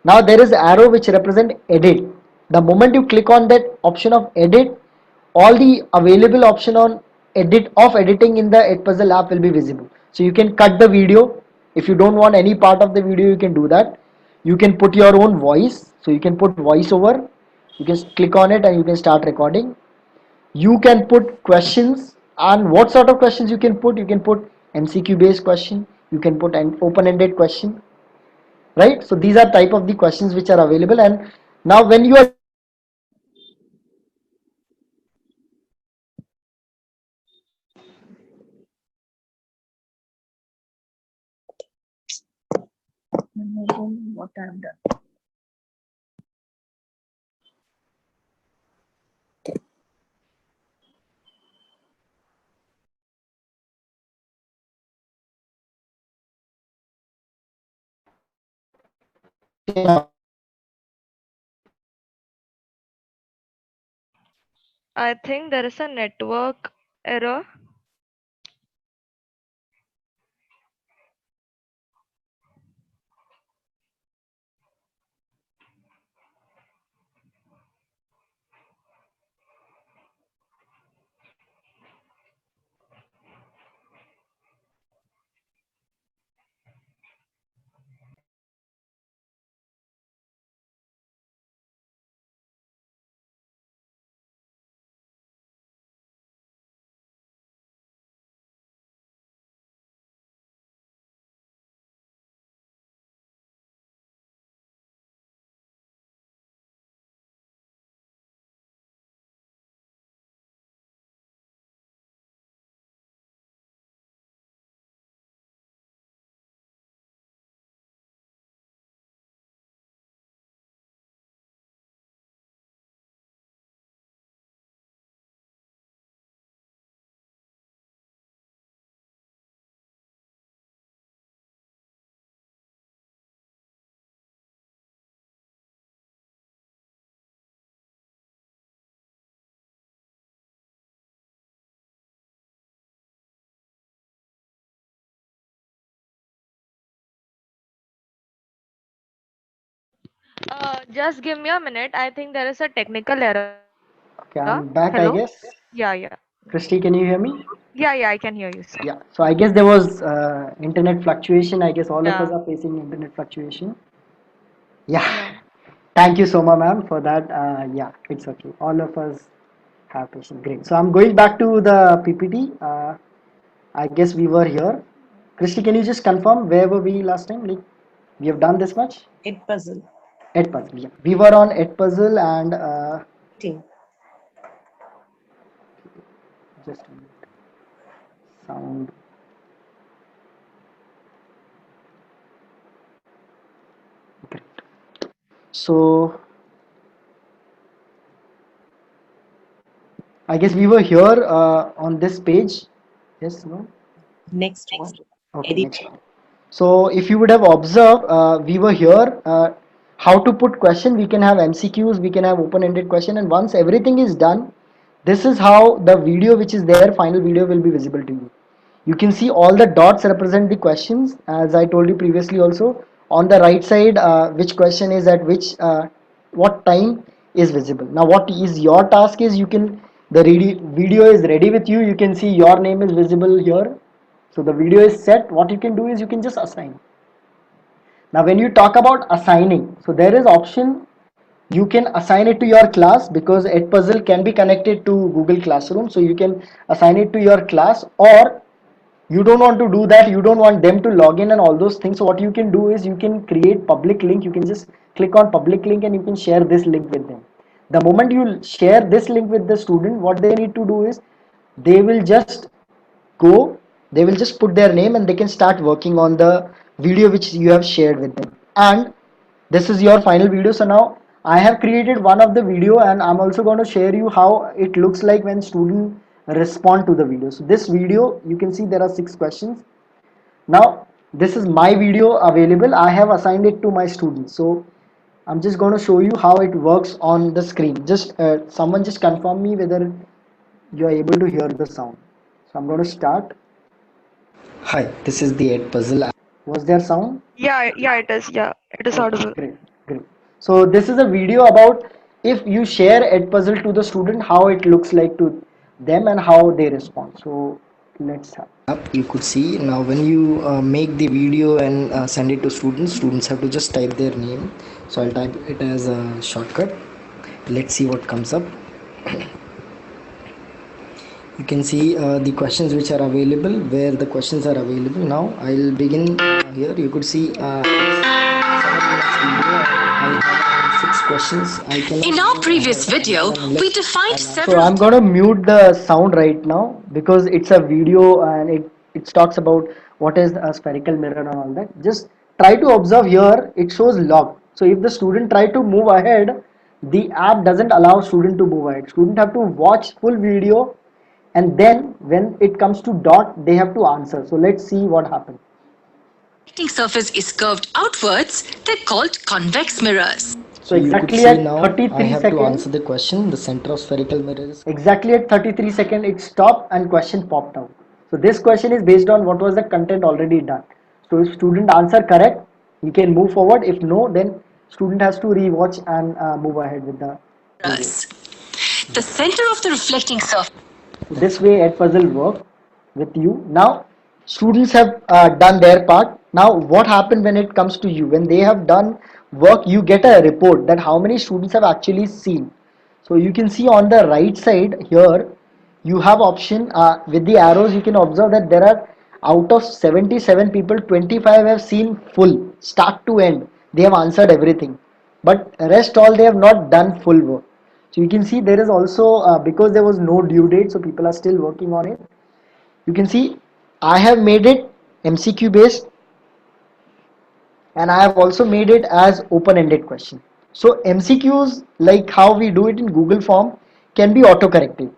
Now there is arrow which represent edit. The moment you click on that option of edit, all the available option on editing in the edpuzzle app will be visible. So you can cut the video. If you don't want any part of the video, you can do that. You can put your own voice, so you can put voiceover. You can click on it and you can start recording. You can put questions, and what sort of questions you can put MCQ based question, you can put an open ended question, right? So these are type of the questions which are available. And now when you are doing this, What I've done. I think there is a network error. Just give me a minute. I think there is a technical error. okay, Hello? I'm back, I guess. Yeah, yeah. Christy, can you hear me? Yeah, I can hear you, sir. Yeah, so I guess there was internet fluctuation. I guess all of Yeah, us are facing internet fluctuation. Yeah, yeah. thank you so much, ma'am, for that. Yeah, it's okay. All of us have patience. Great. So I'm going back to the PPT. I guess we were here. Christy, can you just confirm where were we last time? Like, we have done this much? Edpuzzle. Edpuzzle. Yeah, we were on Edpuzzle and Team. just a minute. Sound. Great. So I guess we were here on this page. Yes, no? Next one. Okay, Edit. next one. So if you would have observed, we were here. How to put question? We can have MCQs, we can have open-ended question, and once everything is done, this is how the video which is there, final video will be visible to you. You can see all the dots represent the questions, as I told you previously also. On the right side, which question is at which, what time is visible. Now, what is your task is you can, the video is ready with you. You can see your name is visible here. So the video is set. What you can do is you can just assign. Now when you talk about assigning, so there is option, you can assign it to your class because Edpuzzle can be connected to Google Classroom. So you can assign it to your class, or you don't want to do that, you don't want them to log in and all those things. So what you can do is you can create public link. You can just click on public link and you can share this link with them. The moment you share this link with the student, what they need to do is they will just go, they will just put their name and they can start working on the video which you have shared with them. And this is your final video. So now I have created one of the video and I'm also going to share you how it looks like when students respond to the video. So this video, you can see there are 6 questions. Now this is my video available. I have assigned it to my students. So I'm just going to show you how it works on the screen. Just someone just confirm me whether you are able to hear the sound. So I'm going to start. Hi, this is the edpuzzle. Was there sound? Yeah, it is. Yeah, it is Okay, audible. great, great. So this is a video about if you share edpuzzle to the student, how it looks like to them and how they respond. So let's have. Up, you could see now when you make the video and send it to students have to just type their name. So I'll type it as a shortcut. Let's see what comes up. You can see the questions which are available, where the questions are available. Now I'll begin here. You could see I have 6 questions. In our previous video, we defined So several. I'm gonna mute the sound right now because it's a video and it talks about what is a spherical mirror and all that. Just try to observe here. It shows lock. So if the student try to move ahead, the app doesn't allow student to move ahead. Student have to watch full video and then when it comes to dot, they have to answer. So let's see what happens. Reflecting surface is curved outwards, they're called convex mirrors. So exactly at 33 seconds, to answer the question, the center of spherical mirror is exactly at 33 seconds it stopped and question popped out. So this question is based on what was the content already done. So if student answer correct, he can move forward. If no, then student has to rewatch and move ahead with the video. Mirrors. The center of the reflecting surface. So this way Edpuzzle work with you. Now students have done their part. Now what happened when it comes to you? When they have done work, you get a report that how many students have actually seen. So you can see on the right side here, you have option with the arrows. You can observe that there are out of 77 people, 25 have seen full start to end. They have answered everything, but rest all they have not done full work. So you can see there is also because there was no due date, so people are still working on it. You can see I have made it MCQ based and I have also made it as open-ended question. So MCQs, like how we do it in Google form, can be auto-corrected.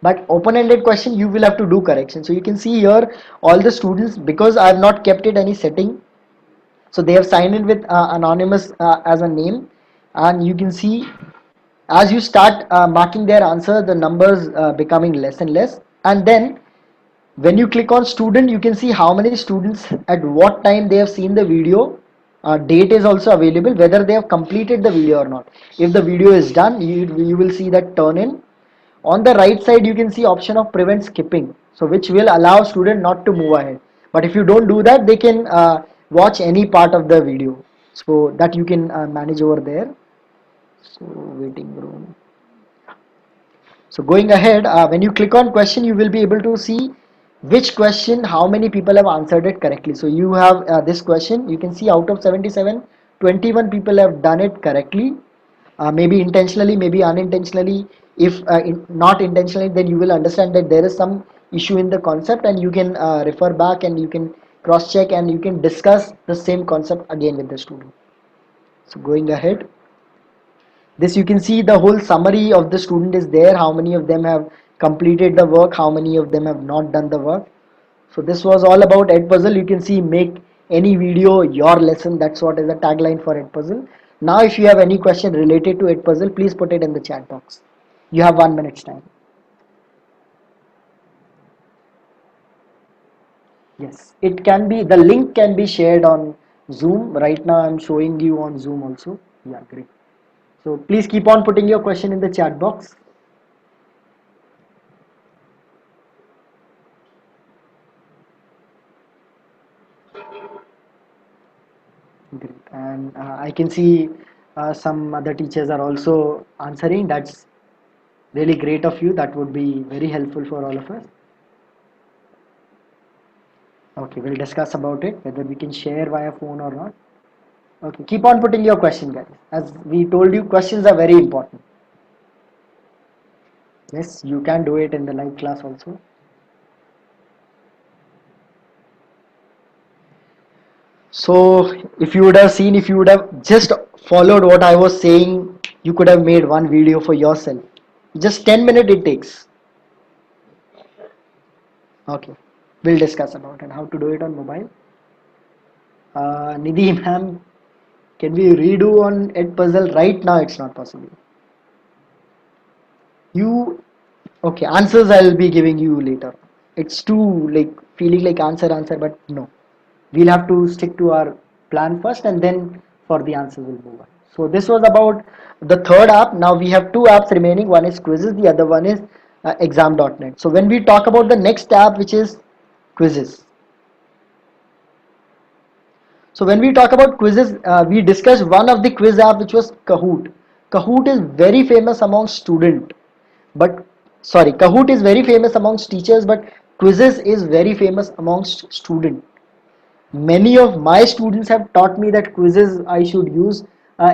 But open-ended question, you will have to do correction. So you can see here all the students, because I have not kept it any setting, so they have signed in with anonymous as a name, and you can see as you start marking their answer, the numbers becoming less and less. And then when you click on student, you can see how many students at what time they have seen the video. Date is also available, whether they have completed the video or not. If the video is done, you will see that turn in. On the right side, you can see option of prevent skipping, so which will allow student not to move ahead. But if you don't do that, they can watch any part of the video. So that you can manage over there. So waiting room. So going ahead, when you click on question, you will be able to see which question, how many people have answered it correctly. So you have this question, you can see out of 77, 21 people have done it correctly. Maybe intentionally, maybe unintentionally. If not intentionally, then you will understand that there is some issue in the concept and you can refer back and you can cross check and you can discuss the same concept again with the student. So going ahead, this you can see the whole summary of the student is there, how many of them have completed the work, how many of them have not done the work. So this was all about Edpuzzle. You can see make any video your lesson. That's what is the tagline for Edpuzzle. Now if you have any question related to Edpuzzle, please put it in the chat box. You have 1 minute's time. Yes, it can be, the link can be shared on Zoom. Right now I'm showing you on Zoom also. Yeah, great. So please keep on putting your question in the chat box. Great. And I can see some other teachers are also answering. That's really great of you. That would be very helpful for all of us. Okay, we'll discuss about it, whether we can share via phone or not. Okay, keep on putting your question, guys. As we told you, questions are very important. Yes, you can do it in the live class also. So, if you would have seen, if you would have just followed what I was saying, you could have made one video for yourself. Just 10 minutes it takes. Okay, we'll discuss about it, how to do it on mobile. Nidhi, ma'am, can we redo on edpuzzle right now? It's not possible. You okay? Answers I'll be giving you later. It's too like feeling like answer, but no. We'll have to stick to our plan first, and then for the answers we'll move on. So this was about the third app. Now we have two apps remaining. One is quizzes, the other one is exam.net. So when we talk about the next app, which is quizzes. So when we talk about quizzes, we discussed one of the quiz app, which was Kahoot. Kahoot is very famous among student, but sorry, Kahoot is very famous amongst teachers, but quizzes is very famous amongst student. Many of my students have taught me that quizzes I should use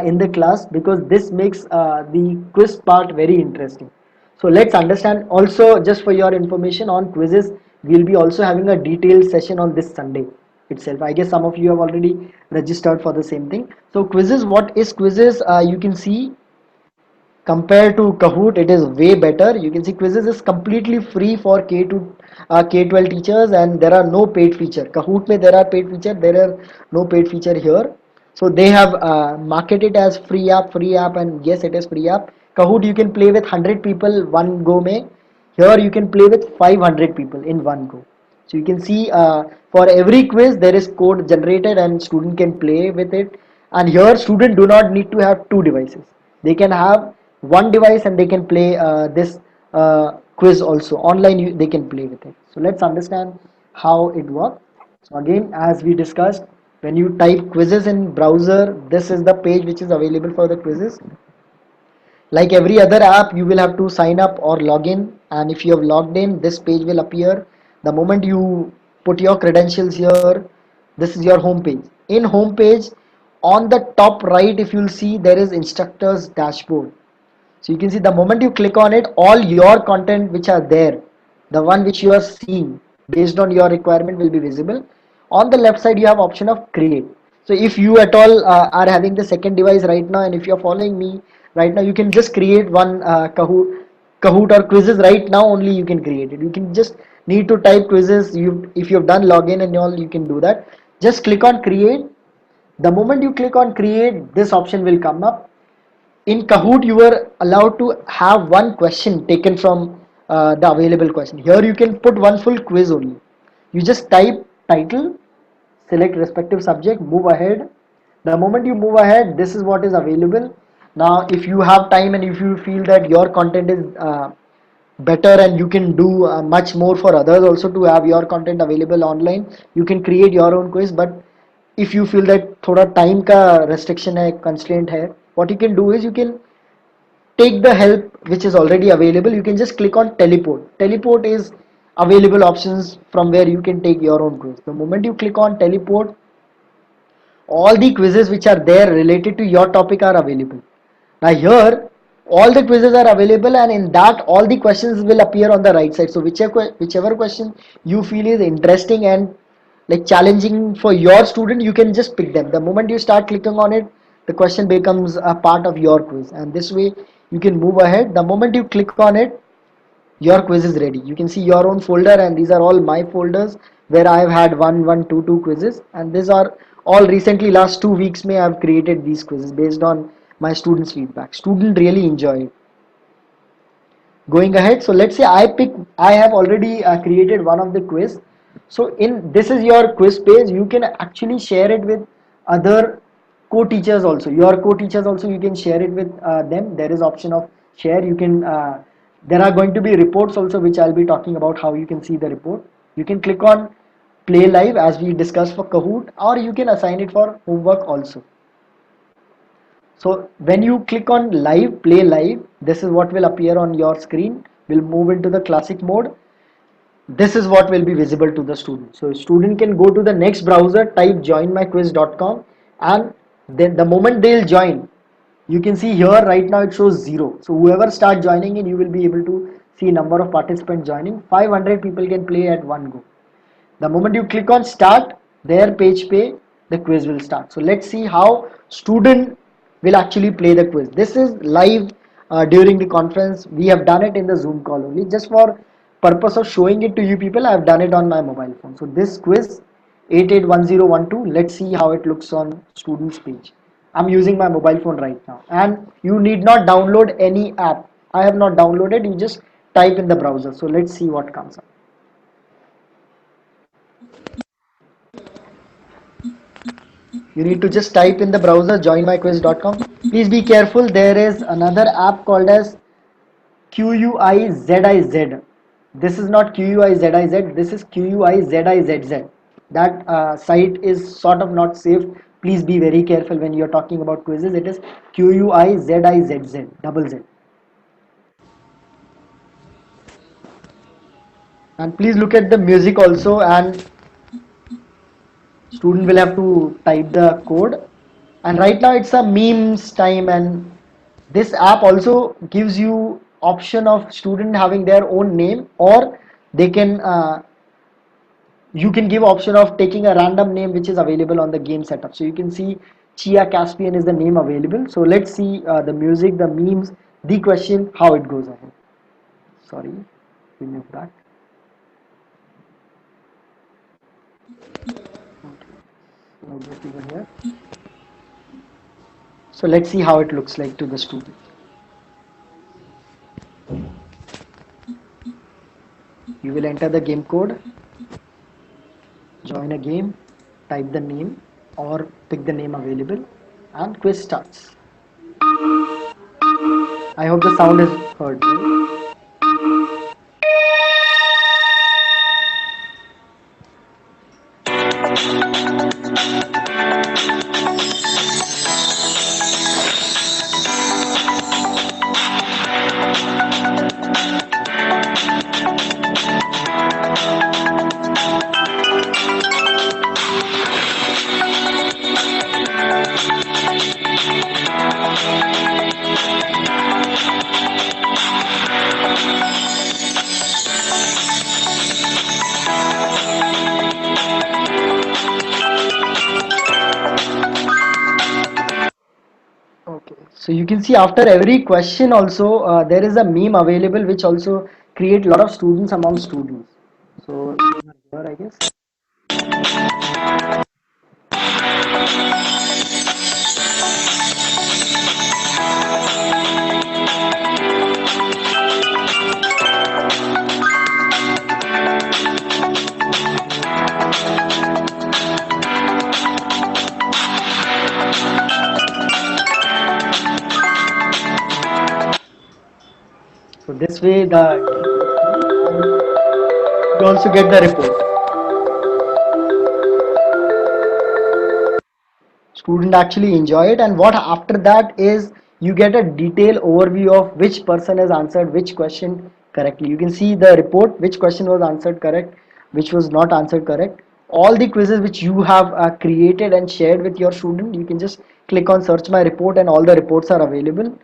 in the class, because this makes the quiz part very interesting. So let's understand. Also, just for your information, on quizzes we'll be also having a detailed session on this Sunday itself. I guess some of you have already registered for the same thing. So quizzes, what is quizzes? You can see, compared to Kahoot, it is way better. You can see quizzes is completely free for K to K-12 teachers, and there are no paid feature. Kahoot mein there are paid feature, there are no paid feature here. So they have marketed as free app, and yes, it is free app. Kahoot you can play with 100 people one go mein. Here you can play with 500 people in one go. So you can see, for every quiz there is code generated and student can play with it. And here student do not need to have two devices. They can have one device and they can play this quiz also. Online they can play with it. So let's understand how it works. So again, as we discussed, when you type quizzes in browser, this is the page which is available for the quizzes. Like every other app, you will have to sign up or log in, and if you have logged in, this page will appear. The moment you put your credentials here, this is your home page. In home page, on the top right, if you'll see, there is instructors dashboard. So you can see, the moment you click on it, all your content which are there, the one which you are seeing based on your requirement, will be visible. On the left side you have option of create. So if you at all are having the second device right now, and if you are following me right now, you can just create one Kahoot or quizzes right now. Only you can create it. You can just need to type quizzes. You, if you have done login and all, you can do that. Just click on create. The moment you click on create, this option will come up. In Kahoot, you were allowed to have one question taken from the available question. Here you can put one full quiz only. You just type title, select respective subject, move ahead. The moment you move ahead, this is what is available. Now if you have time and if you feel that your content is better and you can do much more for others also to have your content available online, you can create your own quiz. But if you feel that थोड़ा time का restriction है, constraint है, what you can do is you can take the help which is already available. You can just click on teleport is available options from where you can take your own quiz. The moment you click on teleport, all the quizzes which are there related to your topic are available. Now here all the quizzes are available, and in that all the questions will appear on the right side. So whichever question you feel is interesting and like challenging for your student, you can just pick them. The moment you start clicking on it, the question becomes a part of your quiz, and this way you can move ahead. The moment you click on it, your quiz is ready. You can see your own folder, and these are all my folders where I have had two quizzes, and these are all recently last 2 weeks may I have created these quizzes based on my students feedback. Student really enjoy it. Going ahead, so let's say I have already created one of the quiz. So in this is your quiz page. You can actually share it with other co-teachers also. Your co-teachers also, you can share it with them. There is option of share. You can there are going to be reports also, which I'll be talking about how you can see the report. You can click on play live as we discussed for Kahoot, or you can assign it for homework also. So when you click on live, play live, this is what will appear on your screen. We'll move into the classic mode. This is what will be visible to the student. So student can go to the next browser, type joinmyquiz.com, and Then the moment they'll join, you can see here right now it shows 0. So whoever start joining in, you will be able to see number of participants joining. 500 people can play at one go. The moment you click on start, their page pay, the quiz will start. So let's see how student will actually play the quiz. This is live during the conference. We have done it in the Zoom call only. Just for purpose of showing it to you people, I have done it on my mobile phone. So this quiz 881012, let's see how it looks on students page. I'm using my mobile phone right now, and you need not download any app. I have not downloaded. You just type in the browser. So let's see what comes up. You need to just type in the browser joinmyquiz.com. Please be careful. There is another app called as QUIZIZ. This is not QUIZIZ. This is QUIZIZZ. That site is sort of not safe. Please be very careful when you're talking about quizzes. It is QUIZIZZ, double Z. And please look at the music also, and student will have to type the code. And right now it's a memes time, and this app also gives you option of student having their own name, or they can you can give option of taking a random name which is available on the game setup. So you can see Chia Caspian is the name available. So let's see the music, the memes, the question, how it goes ahead. Sorry, we move back. Now get over here. So let's see how it looks like to the student. You will enter the game code, join a game, type the name or pick the name available, and quiz starts. I hope the sound is heard. Right? Okay, so you can see after every question also there is a meme available which also create a lot of students among students. So here I guess. So this way the you also get the report. Student actually enjoy it, and what after that is you get a detailed overview of which person has answered which question correctly. You can see the report, which question was answered correct, which was not answered correct. All the quizzes which you have created and shared with your student, you can just click on search my report and all the reports are available.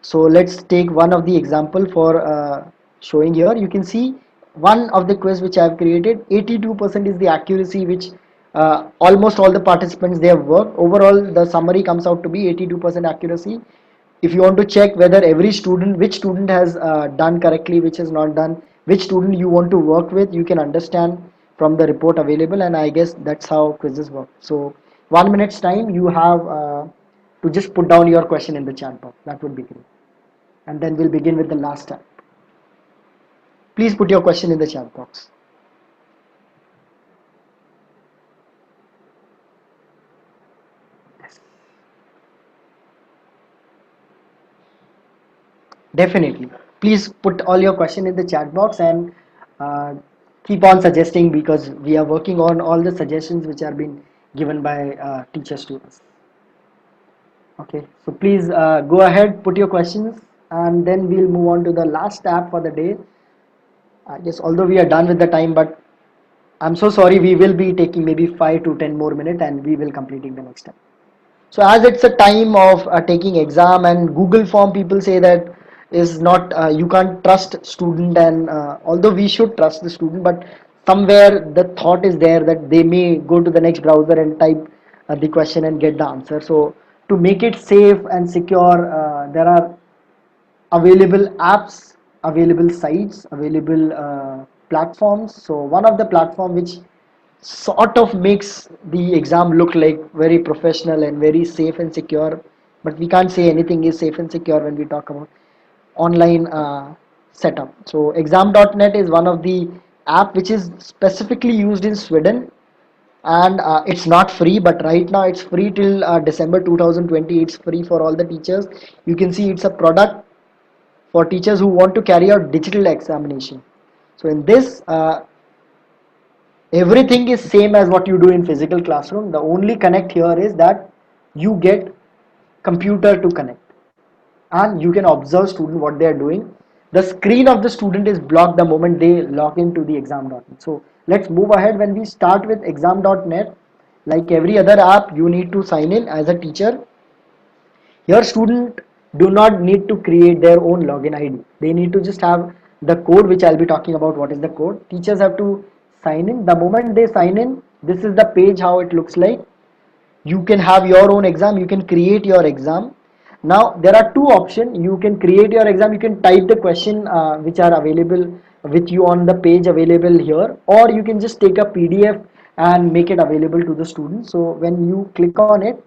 So let's take one of the example for showing here. You can see one of the quiz which I have created, 82% is the accuracy which almost all the participants they have worked. Overall the summary comes out to be 82% accuracy. If you want to check whether every student, which student has done correctly, which has not done, which student you want to work with, you can understand from the report available, and I guess that's how quizzes work. So 1 minute's time you have to just put down your question in the chat box. That would be great. And then we'll begin with the last step. Please put your question in the chat box. Definitely. Please put all your question in the chat box, and uh, keep on suggesting, because we are working on all the suggestions which are being given by teachers to us. Okay, so please go ahead, put your questions, and then we'll move on to the last tab for the day. I guess although we are done with the time, but I'm so sorry, we will be taking maybe 5 to 10 more minutes and we will completing the next step. So as it's a time of taking exam, and Google form, people say that is not, you can't trust student, and although we should trust the student, but somewhere the thought is there that they may go to the next browser and type the question and get the answer. So to make it safe and secure, there are available apps, available sites, available platforms. So one of the platform which sort of makes the exam look like very professional and very safe and secure, but we can't say anything is safe and secure when we talk about online setup. So exam.net is one of the app which is specifically used in Sweden, and it's not free, but right now it's free till December 2020. It's free for all the teachers. You can see it's a product for teachers who want to carry out digital examination. So in this, everything is same as what you do in physical classroom. The only connect here is that you get computer to connect, and you can observe student what they are doing. The screen of the student is blocked the moment they log into the exam.net. So let's move ahead. When we start with exam.net, like every other app, you need to sign in as a teacher. Your student do not need to create their own login ID. They need to just have the code, which I'll be talking about. What is the code? Teachers have to sign in. The moment they sign in, this is the page how it looks like. You can have your own exam. You can create your exam. Now there are two options. You can create your exam. You can type the question which are available with you on the page available here, or you can just take a PDF and make it available to the student. So when you click on it,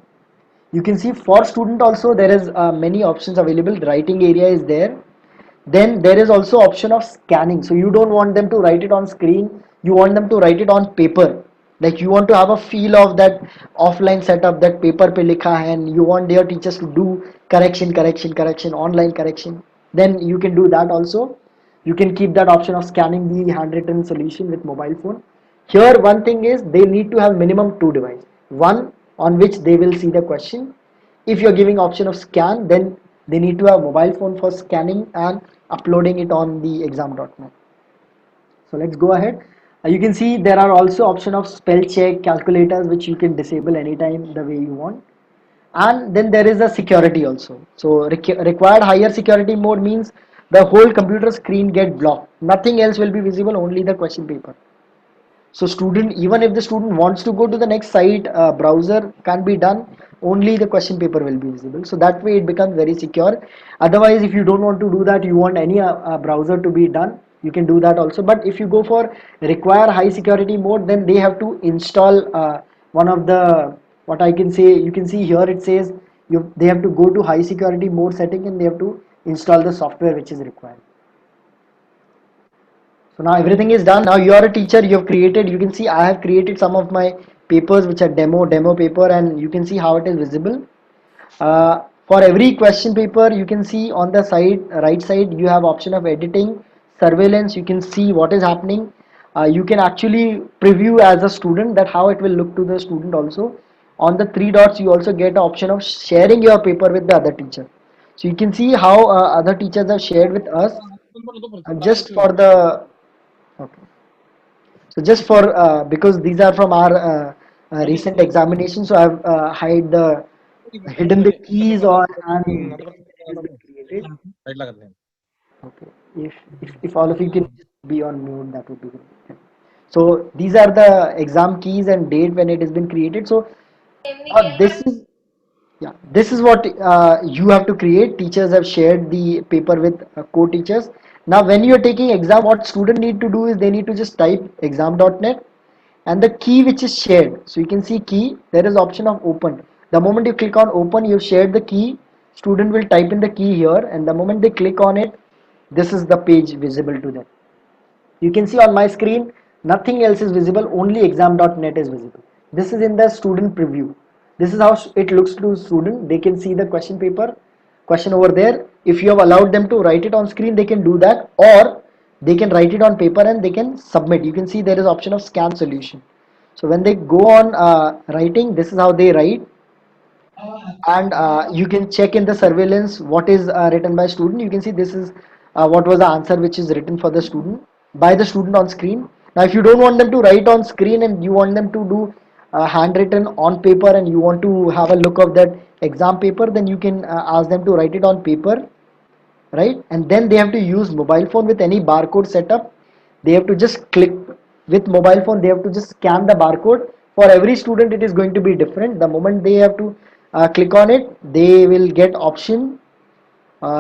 you can see for student also there is many options available. Writing area is there. Then there is also option of scanning. So you don't want them to write it on screen, you want them to write it on paper. Like you want to have a feel of that offline setup, that paper pe likha hai, and you want their teachers to do correction, online correction. Then you can do that also. You can keep that option of scanning the handwritten solution with mobile phone. Here one thing is they need to have minimum two devices. One on which they will see the question. If you're giving option of scan, then they need to have mobile phone for scanning and uploading it on the exam.net. So let's go ahead. You can see there are also option of spell check, calculators, which you can disable anytime the way you want. And then there is a security also. So required higher security mode means the whole computer screen get blocked. Nothing else will be visible, only the question paper. So student, even if the student wants to go to the next site, browser can be done, only the question paper will be visible. So that way it becomes very secure. Otherwise, if you don't want to do that, you want any browser to be done, you can do that also. But if you go for require high security mode, then they have to install one of the, what I can say, you can see here it says they have to go to high security mode setting, and they have to install the software which is required. So now everything is done. Now you are a teacher, you have created, you can see I have created some of my papers which are demo paper, and you can see how it is visible. For every question paper, you can see on the side, right side, you have option of editing, surveillance, you can see what is happening. You can actually preview as a student that how it will look to the student also. On the three dots, you also get an option of sharing your paper with the other teacher. So you can see how other teachers have shared with us. Just for the, okay. So just for because these are from our recent examination, so I've hide the hidden the keys on and date when it has been created. Okay, if all of you can be on mute, that would be good. So these are the exam keys and date when it has been created. So this is, yeah, this is what you have to create. Teachers have shared the paper with co-teachers. Now when you are taking exam, what student need to do is they need to just type exam.net and the key which is shared. So you can see key, there is option of open. The moment you click on open, you've shared the key. Student will type in the key here, and the moment they click on it, this is the page visible to them. You can see on my screen, nothing else is visible, only exam.net is visible. This is in the student preview. This is how it looks to student. They can see the question paper, question over there. If you have allowed them to write it on screen, they can do that, or they can write it on paper and they can submit. You can see there is option of scan solution. So when they go on writing, this is how they write. And you can check in the surveillance what is written by student. You can see this is what was the answer which is written for the student by the student on screen. Now if you don't want them to write on screen and you want them to do handwritten on paper and you want to have a look of that exam paper, then you can ask them to write it on paper, right? And then they have to use mobile phone with any barcode setup. They have to just click with mobile phone, they have to just scan the barcode. For every student it is going to be different. The moment they have to click on it, they will get option,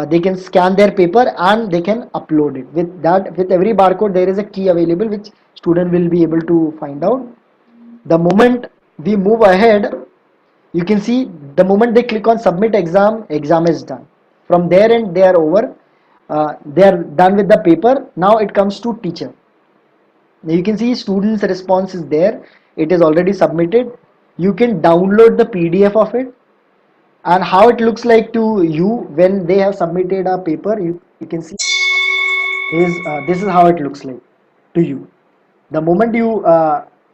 they can scan their paper and they can upload it. With that, with every barcode there is a key available which student will be able to find out. The moment we move ahead, you can see the moment they click on submit exam, exam is done. From there and they are over, they are done with the paper. Now it comes to teacher. Now you can see students response is there, it is already submitted. You can download the PDF of it, and how it looks like to you when they have submitted a paper, you can see is this is how it looks like to you. The moment you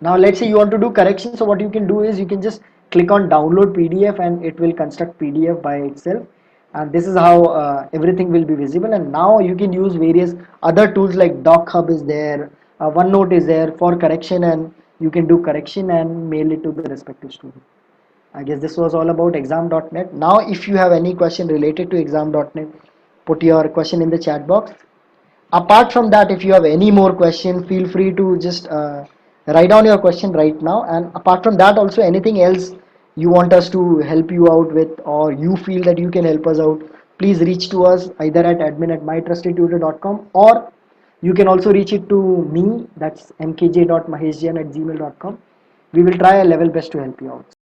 now let's say you want to do correction, so what you can do is you can just click on download PDF and it will construct PDF by itself, and this is how everything will be visible. And now you can use various other tools like doc hub is there, OneNote is there for correction, and you can do correction and mail it to the respective student. I guess this was all about exam.net. Now if you have any question related to exam.net, put your question in the chat box. Apart from that, if you have any more question, feel free to just write down your question right now. And apart from that also, anything else you want us to help you out with, or you feel that you can help us out, please reach to us either at admin@mytrustedtutor.com, or you can also reach it to me, that's mkj.maheshjain@gmail.com. We will try our level best to help you out.